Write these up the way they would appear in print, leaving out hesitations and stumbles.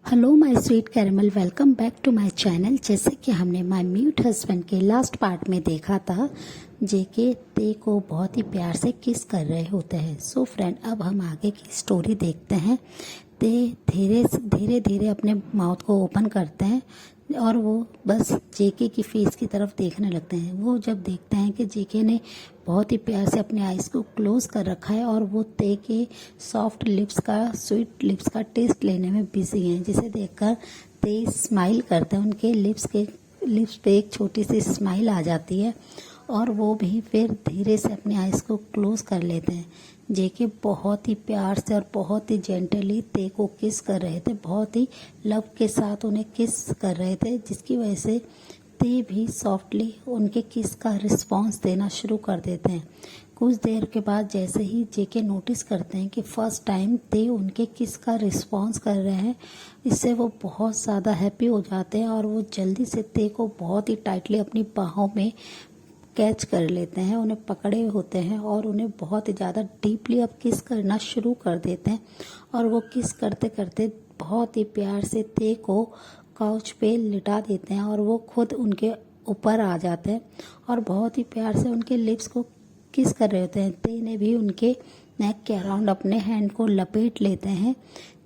Hello my sweet caramel, welcome back to my channel. जैसे कि हमने माय म्यूट हस्बैंड के लास्ट पार्ट में देखा था, जेके ते को बहुत ही प्यार से किस कर रहे होते हैं। सो फ्रेंड, अब हम आगे की स्टोरी देखते हैं। ते धीरे धीरे धीरे अपने माउथ को ओपन करते हैं और वो बस जेके की फेस की तरफ देखने लगते हैं। वो जब देखते हैं कि जेके ने बहुत ही प्यार से अपने आइज़ को क्लोज कर रखा है और वो ते के सॉफ्ट लिप्स का, स्वीट लिप्स का टेस्ट लेने में बिजी हैं, जिसे देखकर ते स्माइल करते हैं। उनके लिप्स पे एक छोटी सी स्माइल आ जाती है और वो भी फिर धीरे से अपने आइज़ को क्लोज कर लेते हैं। जेके बहुत ही प्यार से और बहुत ही जेंटली ते को किस कर रहे थे, बहुत ही लव के साथ उन्हें किस कर रहे थे, जिसकी वजह से ते भी सॉफ्टली उनके किस का रिस्पॉन्स देना शुरू कर देते हैं। कुछ देर के बाद जैसे ही जेके नोटिस करते हैं कि फर्स्ट टाइम ते उनके किस का रिस्पॉन्स कर रहे हैं, इससे वो बहुत ज़्यादा हैप्पी हो जाते हैं और वो जल्दी से ते को बहुत ही टाइटली अपनी बाहों में कैच कर लेते हैं, उन्हें पकड़े होते हैं और उन्हें बहुत ही ज़्यादा डीपली अब किस करना शुरू कर देते हैं। और वो किस करते करते बहुत ही प्यार से ते को काउच पे लिटा देते हैं और वो खुद उनके ऊपर आ जाते हैं और बहुत ही प्यार से उनके लिप्स को किस कर रहे होते हैं। ते ने भी उनके नेक के अराउंड अपने हैंड को लपेट लेते हैं।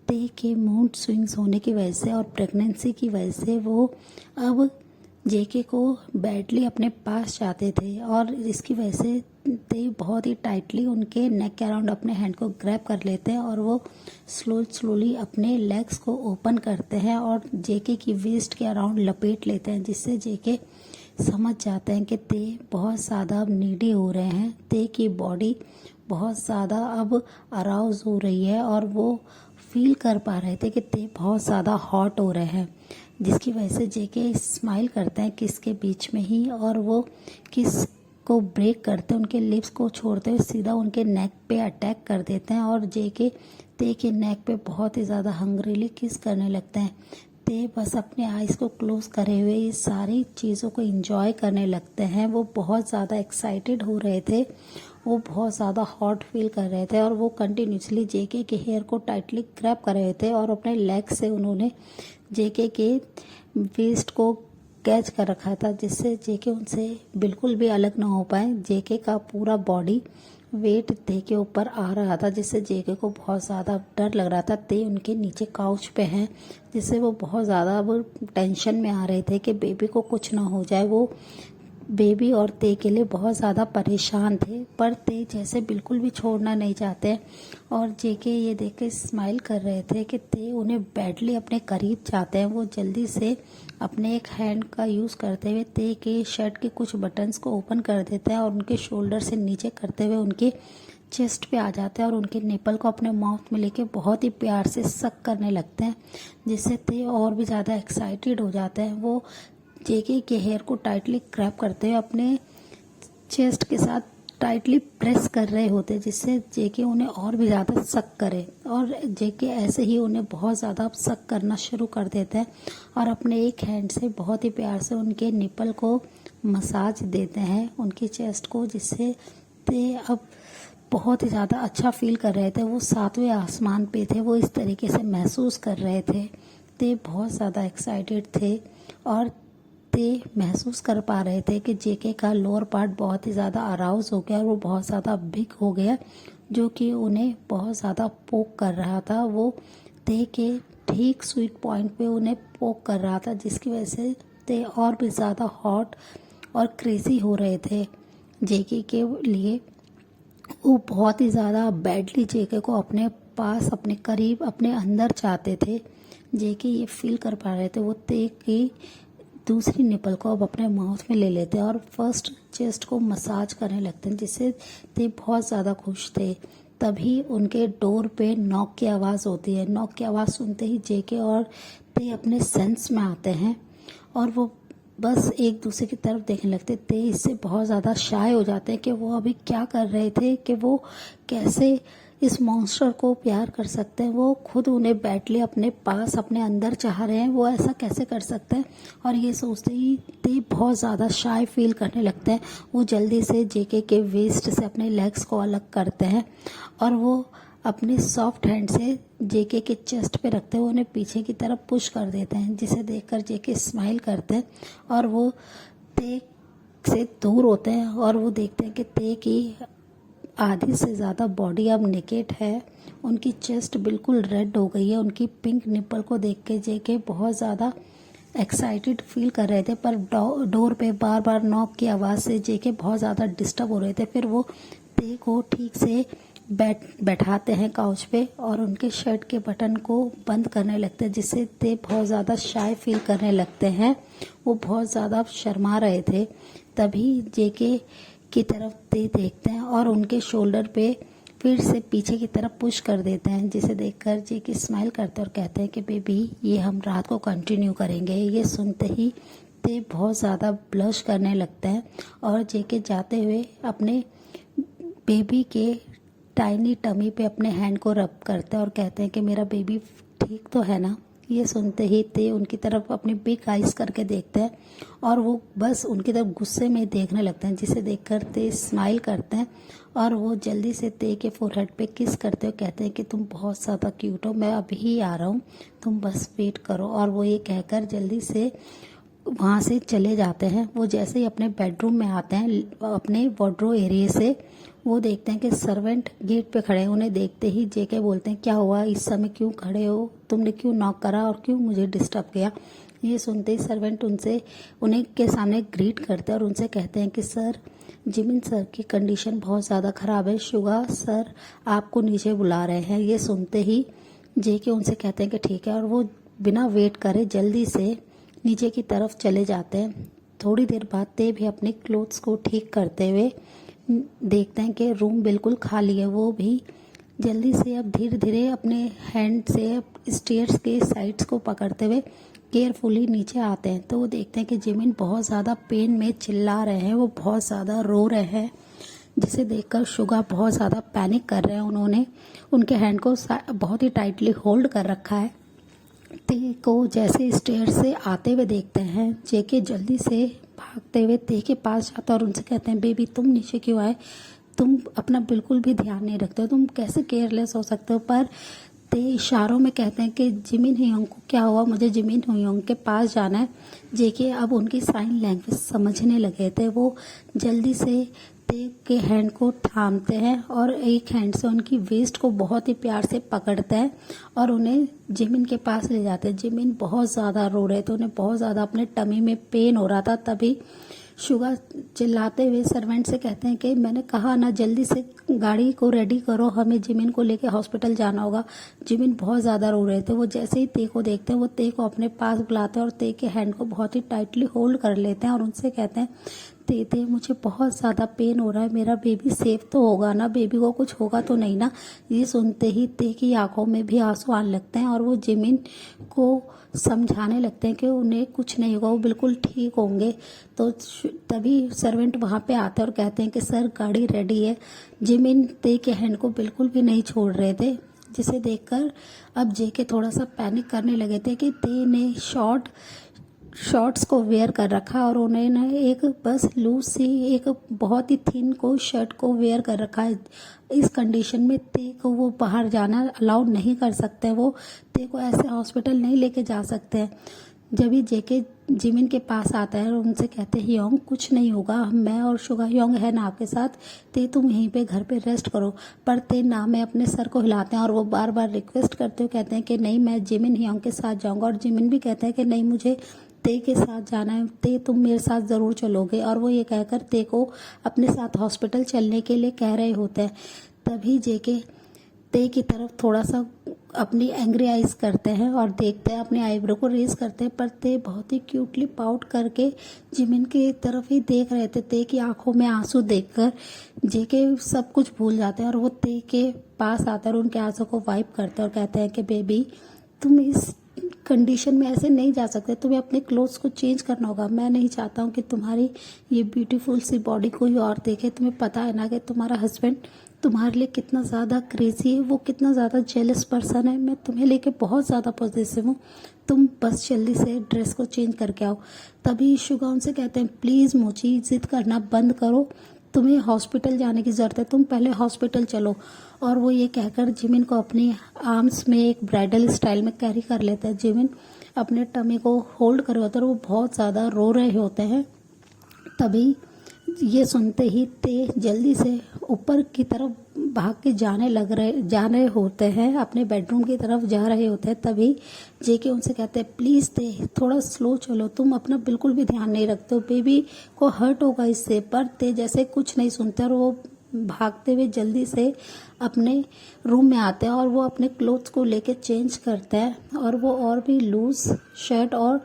ते के मूड स्विंग्स होने की वजह से और प्रेगनेंसी की वजह से वो अब जेके को बैडली अपने पास चाहते थे और इसकी वजह से ते बहुत ही टाइटली उनके नेक के अराउंड अपने हैंड को ग्रैब कर लेते हैं और वो स्लोली अपने लेग्स को ओपन करते हैं और जेके की वेस्ट के अराउंड लपेट लेते हैं, जिससे जेके समझ जाते हैं कि ते बहुत ज़्यादा अब नीडी हो रहे हैं। ते की बॉडी बहुत ज़्यादा अब अराउज हो रही है और वो फील कर पा रहे थे कि ते बहुत ज़्यादा हॉट हो रहे हैं, जिसकी वजह से जेके स्माइल करते हैं किस के बीच में ही और वो किस को ब्रेक करते हैं, उनके लिप्स को छोड़ते हुए सीधा उनके नेक पे अटैक कर देते हैं और जेके ते के नेक पे बहुत ही ज़्यादा हंग्रीली किस करने लगते हैं। ते बस अपने आइज़ को क्लोज करे हुए ये सारी चीज़ों को एंजॉय करने लगते हैं। वो बहुत ज़्यादा एक्साइटेड हो रहे थे, वो बहुत ज़्यादा हॉट फील कर रहे थे और वो कंटिन्यूसली जेके के हेयर को टाइटली ग्रैब कर रहे थे और अपने लेग से उन्होंने जेके के वेस्ट को कैच कर रखा था, जिससे जेके उनसे बिल्कुल भी अलग ना हो पाए। जेके का पूरा बॉडी वेट ते के ऊपर आ रहा था, जिससे जेके को बहुत ज़्यादा डर लग रहा था। ते उनके नीचे काउच पे हैं, जिससे वो बहुत ज़्यादा वो टेंशन में आ रहे थे कि बेबी को कुछ ना हो जाए। वो बेबी और ते के लिए बहुत ज़्यादा परेशान थे, पर ते जैसे बिल्कुल भी छोड़ना नहीं चाहते और जेके ये देख के स्माइल कर रहे थे कि ते उन्हें बैडली अपने करीब चाहते हैं। वो जल्दी से अपने एक हैंड का यूज़ करते हुए ते के शर्ट के कुछ बटन्स को ओपन कर देते हैं और उनके शोल्डर से नीचे करते हुए उनके चेस्ट पे आ जाते हैं और उनके निपल को अपने माउथ में लेके बहुत ही प्यार से सक करने लगते हैं, जिससे ते और भी ज़्यादा एक्साइटेड हो जाते हैं। वो जेके के हेयर को टाइटली ग्रैब करते हुए अपने चेस्ट के साथ टाइटली प्रेस कर रहे होते, जिससे जेके उन्हें और भी ज़्यादा सक करे और जेके ऐसे ही उन्हें बहुत ज़्यादा सक करना शुरू कर देते हैं और अपने एक हैंड से बहुत ही प्यार से उनके निपल को मसाज देते हैं, उनकी चेस्ट को, जिससे ते अब बहुत ही ज़्यादा अच्छा फील कर रहे थे। वो सातवें आसमान पे थे, वो इस तरीके से महसूस कर रहे थे। ते बहुत ज़्यादा एक्साइटेड थे और ते महसूस कर पा रहे थे कि जेके का लोअर पार्ट बहुत ही ज़्यादा अराउज हो गया और वो बहुत ज़्यादा बिग हो गया, जो कि उन्हें बहुत ज़्यादा पोक कर रहा था। वो ते के ठीक स्वीट पॉइंट पे उन्हें पोक कर रहा था, जिसकी वजह से ते और भी ज़्यादा हॉट और क्रेजी हो रहे थे जेके के लिए। वो बहुत ही ज़्यादा बैडली जेके को अपने पास, अपने करीब, अपने अंदर चाहते थे। जेके ये फील कर पा रहे थे। वो ते की दूसरी निपल को अब अपने माउथ में ले लेते हैं और फर्स्ट चेस्ट को मसाज करने लगते हैं, जिससे ते बहुत ज़्यादा खुश थे। तभी उनके डोर पे नॉक की आवाज़ होती है। नॉक की आवाज़ सुनते ही जेके और ते अपने सेंस में आते हैं और वो बस एक दूसरे की तरफ देखने लगते। ते इससे बहुत ज़्यादा शाय हो जाते हैं कि वो अभी क्या कर रहे थे, कि वो कैसे इस मॉन्स्टर को प्यार कर सकते हैं। वो खुद उन्हें बैडली अपने पास, अपने अंदर चाह रहे हैं, वो ऐसा कैसे कर सकते हैं। और ये सोचते ही ते बहुत ज़्यादा शाय फील करने लगते हैं। वो जल्दी से जेके के वेस्ट से अपने लेग्स को अलग करते हैं और वो अपने सॉफ्ट हैंड से जेके के चेस्ट पे रखते हुए उन्हें पीछे की तरफ पुश कर देते हैं, जिसे देखकर जेके स्माइल करते हैं और वो ते से दूर होते हैं और वो देखते हैं कि ते की आधी से ज़्यादा बॉडी अब नेकेड है। उनकी चेस्ट बिल्कुल रेड हो गई है। उनकी पिंक निप्पल को देख के जेके बहुत ज़्यादा एक्साइटेड फील कर रहे थे, पर डोर पे बार बार नॉक की आवाज़ से जेके बहुत ज़्यादा डिस्टर्ब हो रहे थे। फिर वो ते को ठीक से बैठाते हैं काउच पे और उनके शर्ट के बटन को बंद करने लगते हैं, जिससे ते बहुत ज़्यादा शाय फील करने लगते हैं। वो बहुत ज़्यादा शर्मा रहे थे। तभी जेके की तरफ ते देखते हैं और उनके शोल्डर पे फिर से पीछे की तरफ पुश कर देते हैं, जिसे देखकर जेके स्माइल करते हैं और कहते हैं कि बेबी ये हम रात को कंटिन्यू करेंगे। ये सुनते ही ते बहुत ज़्यादा ब्लश करने लगता है और जेके जाते हुए अपने बेबी के टाइनी टमी पे अपने हैंड को रब करते हैं और कहते हैं कि मेरा बेबी ठीक तो है ना। ये सुनते ही ते उनकी तरफ अपनी बिग आइज करके देखते हैं और वो बस उनकी तरफ गुस्से में देखने लगते हैं, जिसे देखकर ते स्माइल करते हैं और वो जल्दी से ते के फोरहेड पे किस करते हुए कहते हैं कि तुम बहुत ज़्यादा क्यूट हो, मैं अभी ही आ रहा हूँ, तुम बस वेट करो। और वो ये कहकर जल्दी से वहाँ से चले जाते हैं। वो जैसे ही अपने बेडरूम में आते हैं अपने वार्डरोब एरिया से, वो देखते हैं कि सर्वेंट गेट पे खड़े हैं। उन्हें देखते ही जेके बोलते हैं क्या हुआ, इस समय क्यों खड़े हो, तुमने क्यों नॉक करा और क्यों मुझे डिस्टर्ब किया। ये सुनते ही सर्वेंट उन्हें के सामने ग्रीट करते हैं और उनसे कहते हैं कि सर, जिमिन सर की कंडीशन बहुत ज़्यादा ख़राब है, शुगा सर आपको नीचे बुला रहे हैं। ये सुनते ही जेके उनसे कहते हैं कि ठीक है और वो बिना वेट करे जल्दी से नीचे की तरफ चले जाते हैं। थोड़ी देर बाद ते भी अपने क्लोथ्स को ठीक करते हुए देखते हैं कि रूम बिल्कुल खाली है। वो भी जल्दी से अब धीरे धीरे अपने हैंड से स्टेयर्स के साइड्स को पकड़ते हुए केयरफुली नीचे आते हैं। तो वो देखते हैं कि जिमिन बहुत ज़्यादा पेन में चिल्ला रहे हैं, वो बहुत ज़्यादा रो रहे हैं, जिसे देखकर शुगा बहुत ज़्यादा पैनिक कर रहे हैं। उन्होंने उनके हैंड को बहुत ही टाइटली होल्ड कर रखा है। ते को जैसे स्टेयर से आते हुए देखते हैं, जेके जल्दी से भागते हुए ते के पास जाता है और उनसे कहते हैं बेबी तुम नीचे क्यों आए, तुम अपना बिल्कुल भी ध्यान नहीं रखते हो, तुम कैसे केयरलेस हो सकते हो। पर ते इशारों में कहते हैं कि जिमिन हियोंग को क्या हुआ, मुझे जिमिन हियोंग के पास जाना है। जेके अब उनकी साइन लैंग्वेज समझने लगे थे। वो जल्दी से ते के हैंड को थामते हैं और एक हैंड से उनकी वेस्ट को बहुत ही प्यार से पकड़ते हैं और उन्हें जिमिन के पास ले जाते हैं। जिमिन बहुत ज़्यादा रो रहे थे, उन्हें बहुत ज़्यादा अपने टमी में पेन हो रहा था। तभी शुगा चिल्लाते हुए सर्वेंट से कहते हैं कि मैंने कहा ना, जल्दी से गाड़ी को रेडी करो, हमें जिमिन को लेके हॉस्पिटल जाना होगा। जिमिन बहुत ज़्यादा रो रहे थे। वो जैसे ही ते को देखते हैं वो ते को अपने पास बुलाते हैं और ते के हैंड को बहुत ही टाइटली होल्ड कर लेते हैं और उनसे कहते हैं ते मुझे बहुत ज़्यादा पेन हो रहा है, मेरा बेबी सेफ तो होगा ना, बेबी को कुछ होगा तो नहीं ना। ये सुनते ही ते की आंखों में भी आंसू आने लगते हैं और वो जिमिन को समझाने लगते हैं कि उन्हें कुछ नहीं होगा, वो बिल्कुल ठीक होंगे। तो तभी सर्वेंट वहाँ पे आते हैं और कहते हैं कि सर गाड़ी रेडी है। जिमिन ते के हैंड को बिल्कुल भी नहीं छोड़ रहे थे, जिसे देखकर अब जेके थोड़ा सा पैनिक करने लगे थे कि ते ने शॉर्ट्स को वेयर कर रखा और उन्होंने एक बस लूज सी एक बहुत ही थिन को शर्ट को वेयर कर रखा है। इस कंडीशन में ते को वो बाहर जाना अलाउड नहीं कर सकते, वो ते को ऐसे हॉस्पिटल नहीं लेके जा सकते हैं। जब भी जेके जिमिन के पास आता है और उनसे कहते हैं योंग कुछ नहीं होगा, मैं और शुगा योंग है ना आपके साथ, ते तुम यहीं पे घर पे रेस्ट करो। पर ते ना में अपने सर को हिलाते हैं और वो बार बार रिक्वेस्ट करते हुए कहते हैं कि नहीं, मैं जिमिन योंग के साथ जाऊंगा। और जिमिन भी कहते हैं कि नहीं, मुझे ते के साथ जाना है, ते तुम मेरे साथ ज़रूर चलोगे। और वो ये कहकर ते को अपने साथ हॉस्पिटल चलने के लिए कह रहे होते हैं। तभी जेके ते की तरफ थोड़ा सा अपनी एंग्री आइज करते हैं और देखते हैं, अपने आईब्रो को रेज करते हैं, पर ते बहुत ही क्यूटली पाउट करके जिमिन की तरफ ही देख रहे थे। ते की आंखों में आंसू देखकर जेके सब कुछ भूल जाते हैं और वो ते के पास आते हैं और उनके आंसू को वाइप करते हैं और कहते हैं कि बेबी तुम इस कंडीशन में ऐसे नहीं जा सकते, तुम्हें अपने क्लोथ्स को चेंज करना होगा। मैं नहीं चाहता हूँ कि तुम्हारी ये ब्यूटीफुल सी बॉडी कोई और देखे। तुम्हें पता है ना कि तुम्हारा हस्बैंड तुम्हारे लिए कितना ज़्यादा क्रेजी है, वो कितना ज़्यादा जेलस पर्सन है। मैं तुम्हें लेके बहुत ज़्यादा पॉजिटिव हूँ, तुम बस जल्दी से ड्रेस को चेंज करके आओ। तभी शुगा उनसे कहते हैं प्लीज़ मोची, जिद करना बंद करो, तुम्हें हॉस्पिटल जाने की ज़रूरत है, तुम पहले हॉस्पिटल चलो। और वो ये कहकर जिमिन को अपनी आर्म्स में एक ब्राइडल स्टाइल में कैरी कर लेता है। जिमिन अपने टमी को होल्ड कर होता है और वो बहुत ज़्यादा रो रहे होते हैं। तभी ये सुनते ही ते जल्दी से ऊपर की तरफ भाग के जाने होते हैं, अपने बेडरूम की तरफ जा रहे होते हैं। तभी जेके उनसे कहते हैं, प्लीज़ ते थोड़ा स्लो चलो, तुम अपना बिल्कुल भी ध्यान नहीं रखते हो, बेबी को हर्ट होगा इससे। पर ते जैसे कुछ नहीं सुनते और वो भागते हुए जल्दी से अपने रूम में आते हैं और वो अपने क्लोथ्स को लेके चेंज करते हैं और वो और भी लूज शर्ट और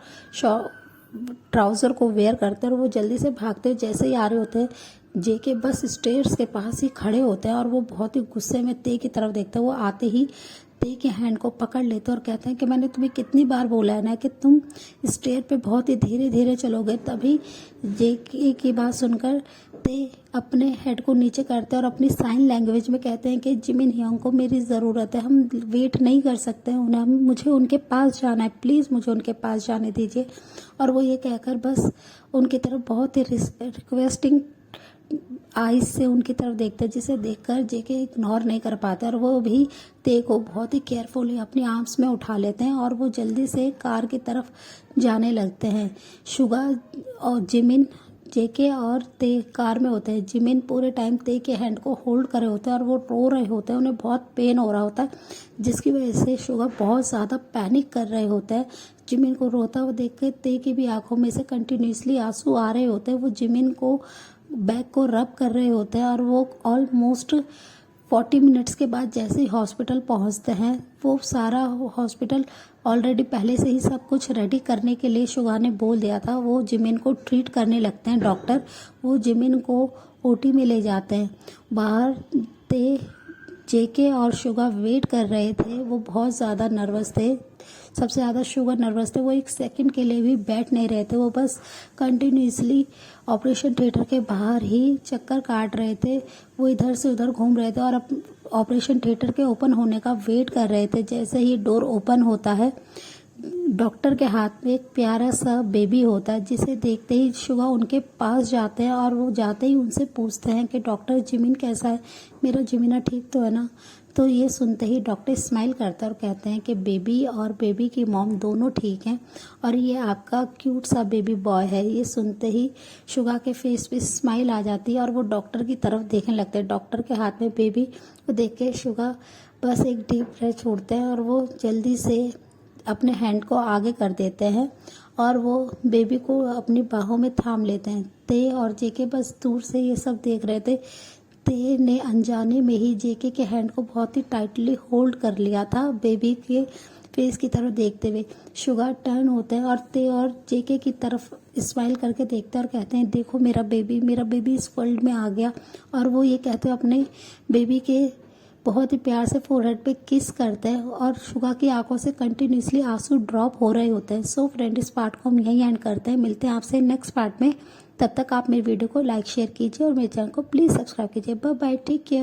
ट्राउज़र को वेयर करते हैं और वो जल्दी से भागते हुए जैसे ही आ रहे होते हैं, जेके बस स्टेयर्स के पास ही खड़े होते हैं और वो बहुत ही गुस्से में ते की तरफ देखते हैं। वो आते ही ते के हैंड को पकड़ लेते हैं और कहते हैं कि मैंने तुम्हें कितनी बार बोला है ना कि तुम स्टेयर पे बहुत ही धीरे धीरे चलोगे। तभी जेके की बात सुनकर ते अपने हेड को नीचे करते हैं और अपनी साइन लैंग्वेज में कहते हैं कि जिमिन हियोंग को मेरी ज़रूरत है, हम वेट नहीं कर सकते हैं उन्हें, मुझे उनके पास जाना है, प्लीज़ मुझे उनके पास जाने दीजिए। और वो ये कहकर बस उनकी तरफ बहुत ही रिक्वेस्टिंग आइज से उनकी तरफ देखते हैं, जिसे देखकर जेके इग्नोर नहीं कर पाते और वो भी ते को बहुत ही केयरफुली अपनी आर्म्स में उठा लेते हैं और वो जल्दी से कार की तरफ जाने लगते हैं। शुगा और जिमिन, जेके और ते कार में होते हैं। जिमिन पूरे टाइम ते के हैंड को होल्ड करे होते हैं और वो रो रहे होते हैं, उन्हें बहुत पेन हो रहा होता है, जिसकी वजह से शुगा बहुत ज़्यादा पैनिक कर रहे होते हैं। जिमिन को रोता हुआ देख के ते की भी आंखों में से कंटिन्यूसली आंसू आ रहे होते हैं। वो जिमिन को बैक को रब कर रहे होते हैं और वो ऑलमोस्ट 40 मिनट्स के बाद जैसे ही हॉस्पिटल पहुंचते हैं, वो सारा हॉस्पिटल ऑलरेडी पहले से ही सब कुछ रेडी करने के लिए शुगा ने बोल दिया था। वो जिमिन को ट्रीट करने लगते हैं डॉक्टर। वो जिमिन को ओटी में ले जाते हैं। बाहर ते जेके और शुगा वेट कर रहे थे। वो बहुत ज़्यादा नर्वस थे, सबसे ज़्यादा शुगर नर्वस थे। वो एक सेकंड के लिए भी बैठ नहीं रहे थे, वो बस कंटिन्यूसली ऑपरेशन थिएटर के बाहर ही चक्कर काट रहे थे। वो इधर से उधर घूम रहे थे और ऑपरेशन थिएटर के ओपन होने का वेट कर रहे थे। जैसे ही डोर ओपन होता है, डॉक्टर के हाथ में एक प्यारा सा बेबी होता है, जिसे देखते ही शुगा उनके पास जाते हैं और वो जाते ही उनसे पूछते हैं कि डॉक्टर जिमिन कैसा है, मेरा जिमिना ठीक तो है ना। तो ये सुनते ही डॉक्टर स्माइल करता है और कहते हैं कि बेबी और बेबी की मॉम दोनों ठीक हैं और ये आपका क्यूट सा बेबी बॉय है। ये सुनते ही शुगा के फेस पे स्माइल आ जाती है और वो डॉक्टर की तरफ देखने लगते हैं। डॉक्टर के हाथ में बेबी को देख के शुगा बस एक डीप ब्रेथ छोड़ते हैं और वो जल्दी से अपने हैंड को आगे कर देते हैं और वो बेबी को अपनी बाहों में थाम लेते हैं। ते और जेके बस दूर से ये सब देख रहे थे। ते ने अनजाने में ही जेके के हैंड को बहुत ही टाइटली होल्ड कर लिया था, बेबी के फेस की तरफ देखते हुए। शुगा टर्न होते हैं और ते और जेके की तरफ स्माइल करके देखते हैं और कहते हैं, देखो मेरा बेबी इस वर्ल्ड में आ गया। और वो ये कहते हैं अपने बेबी के बहुत ही प्यार से फोरहेड पे किस करते हैं और शुगा की आंखों से कंटिन्यूसली आंसू ड्रॉप हो रहे होते हैं। सो फ्रेंड, इस पार्ट को हम यहीं एंड करते हैं। मिलते हैं आपसे नेक्स्ट पार्ट में। तब तक आप मेरी वीडियो को लाइक शेयर कीजिए और मेरे चैनल को प्लीज़ सब्सक्राइब कीजिए। Bye bye, take care.